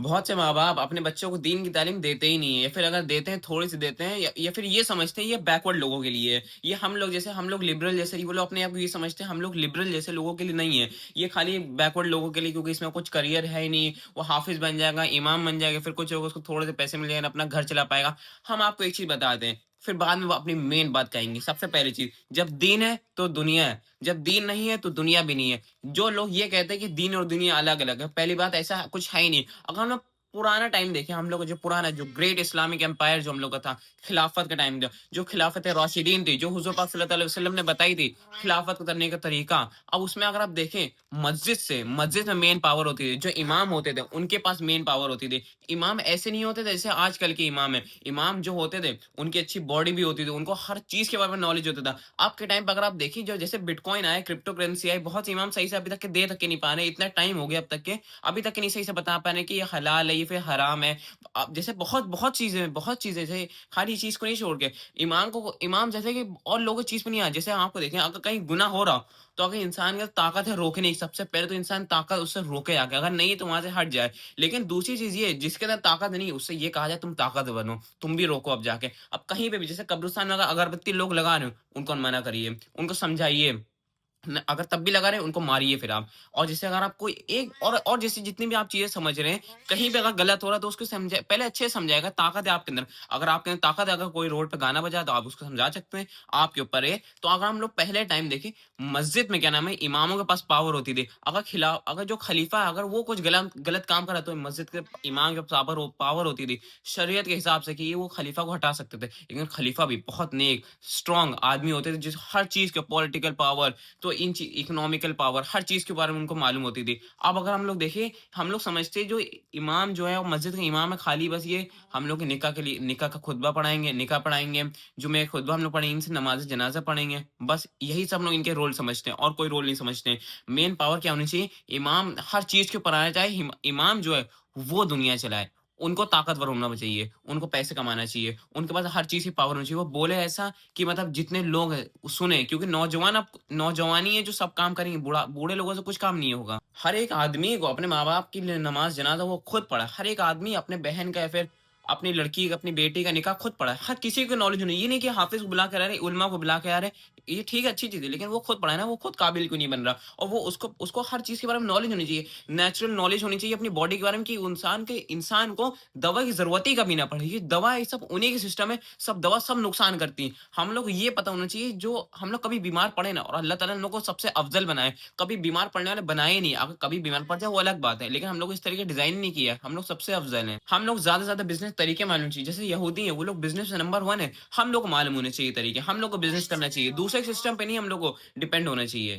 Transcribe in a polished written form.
बहुत से माँ-बाप अपने बच्चों को दीन की तालीम देते ही नहीं है, या फिर अगर देते हैं थोड़ी-सी देते हैं, या फिर ये समझते हैं ये बैकवर्ड लोगों के लिए है। ये हम लोग लिबरल जैसे वो लोग अपने आप को ये समझते हैं हम लोग लिबरल जैसे लोगों के लिए नहीं है। ये खाली बैकवर्ड लोगों के लिए, क्योंकि इसमें कुछ करियर है ही नहीं। वो हाफ़िज़ बन जाएगा, इमाम बन जाएगा, फिर कुछ होगा उसको थोड़े से पैसे मिल जाएँगे, अपना घर चला पाएगा। हम आपको एक चीज़ बता दें, फिर बाद में वो अपनी मेन बात कहेंगे। सबसे पहली चीज़, जब दीन है तो दुनिया है, जब दीन नहीं है तो दुनिया भी नहीं है। जो लोग ये कहते हैं कि दीन और दुनिया अलग-अलग है, पहली बात ऐसा कुछ है ही नहीं। अगर हम लोग पुराना टाइम देखें, हम लोग का जो पुराना जो ग्रेट इस्लामिक एम्पायर जो हम लोग का था, खिलाफत का टाइम जो खिलाफत राशिदीन थी, जो हुज़ूर पाक सल्लल्लाहु अलैहि वसल्लम ने बताई थी, खिलाफत को करने का तरीका। अब उसमें अगर आप देखें, मस्जिद में मेन पावर होती थी, जो इमाम होते थे, उनके पास मेन पावर होती थी। इमाम ऐसे नहीं होते थे जैसे आजकल के इमाम हैं। इमाम जो होते थे, उनकी अच्छी बॉडी भी होती थी, उनको हर चीज़ के बारे में नॉलेज होता था। अब के टाइम पे अगर आप देखिए, जो जैसे बिटकॉइन आया, क्रिप्टो करेंसी आई, बहुत से इमाम सही से अभी तक के दे तक के नहीं पा रहे। इतना टाइम हो गया अब तक के, अभी तक के नहीं सही से बता पा रहे हैं कि ये हलाल है, ये फिर हराम है। जैसे बहुत चीज़ें जैसे हर ही चीज़ को नहीं छोड़ के, इमाम जैसे कि और लोगों की चीज़ पे नहीं आया। जैसे आपको देखें, अगर कहीं गुनाह हो रहा हो, तो अगर इंसान के पास ताकत है रोकने की, सबसे पहले तो इंसान ताकत उससे रोके आके, अगर नहीं तो वहाँ से हट जाए। लेकिन दूसरी चीज़ ये है, जिसके अंदर ताकत नहीं है, उससे ये कहा जाए तुम ताकतवर बनो, तुम भी रोको अब जाके। अब कहीं पे भी जैसे कब्रिस्तान में अगर अगरबत्ती लोग लगा रहे हो, उनको मना करिए, उनको समझाइए। अगर तब भी लगा रहे हैं, उनको मारिए फिर आप। और जैसे अगर आप कोई एक और जैसे जितनी भी आप चीज़ें समझ रहे हैं, कहीं पे अगर गलत हो रहा है तो उसको पहले अच्छे से समझाएगा, ताकत है आपके अंदर। अगर आपके अंदर ताकत है, अगर कोई रोड पे गाना बजा तो आप उसको समझा सकते हैं, आपके ऊपर है। तो अगर हम लोग पहले टाइम देखें, मस्जिद में क्या नाम है, इमामों के पास पावर होती थी। अगर जो खलीफा है, अगर वो कुछ गलत गलत काम कर रहा है, तो मस्जिद के इमाम के पावर होती थी, शरीयत के हिसाब से, कि ये वो खलीफा को हटा सकते थे। लेकिन खलीफा भी बहुत नेक, स्ट्रॉन्ग आदमी होते थे, जिस हर चीज़ के पॉलिटिकल पावर, तो इकोनॉमिकल पावर, हर चीज़ के बारे में उनको मालूम होती थी। अब अगर हम लोग देखें, हम लोग समझते हैं जो इमाम जो है वो मस्जिद का इमाम है, खाली बस ये हम लोग के निकाह का खुतबा पढ़ाएँगे, निकाह पढ़ाएँगे, जुमे का खुतबा हम लोग पढ़ेंगे, इनसे नमाज़ जनाज़ा पढ़ेंगे। बस यही सब लोग इनके रोल समझते हैं, और कोई रोल नहीं समझते हैं। मेन पावर क्या होनी चाहिए? इमाम हर चीज़ के ऊपर आना चाहिए, इमाम जो है वो दुनिया चलाए। उनको ताकतवर होना चाहिए, उनको पैसे कमाना चाहिए, उनके पास हर चीज़ की पावर होनी चाहिए। वो बोले ऐसा कि मतलब जितने लोग हैं सुने, क्योंकि नौजवानी है जो सब काम करेंगे, बूढ़े लोगों से कुछ काम नहीं होगा। हर एक आदमी को अपने माँ-बाप की नमाज़ जनाज़ा वो खुद पढ़ा। हर एक आदमी अपने बहन का, या फिर अपनी लड़की का, अपनी बेटी का निकाह खुद पढ़ा है। हर किसी को नॉलेज होनी, ये नहीं कि हाफ़िज़ को बुला के ला रहे हैं, उलमा को बुला के आ रहे हैं। ये ठीक है, अच्छी चीज़ है, लेकिन वो खुद पढ़ा है ना, वो खुद काबिल क्यों नहीं बन रहा? और वो उसको उसको हर चीज़ के बारे में नॉलेज होनी चाहिए। नेचुरल नॉलेज होनी चाहिए अपनी बॉडी के बारे में, कि इंसान को दवा की ज़रूरत ही कभी ना पड़े। ये दवा, ये सब उन्हीं के सिस्टम है, सब दवा सब नुकसान करती हैं। हम लोग को ये पता होना चाहिए, जो हम लोग कभी बीमार पड़े ना, और अल्लाह ताला ने हम लोग को सबसे अफ़ज़ल बनाए, कभी बीमार पड़ने वाले बनाए ही नहीं। अगर कभी बीमार पड़ जाए वो अलग बात है, लेकिन हम लोग को इस तरीके डिज़ाइन नहीं किया है, हम लोग सबसे अफ़ज़ल हैं। हम लोग ज़्यादा से ज़्यादा बिज़नेस तरीके मालूम चाहिए, जैसे यहूदी हैं, वो लोग बिज़नेस में नंबर 1 है, हम लोग को मालूम होने चाहिए तरीके, हम लोग को बिज़नेस करना चाहिए, दूसरे के सिस्टम पे नहीं हम लोग को डिपेंड होना चाहिए।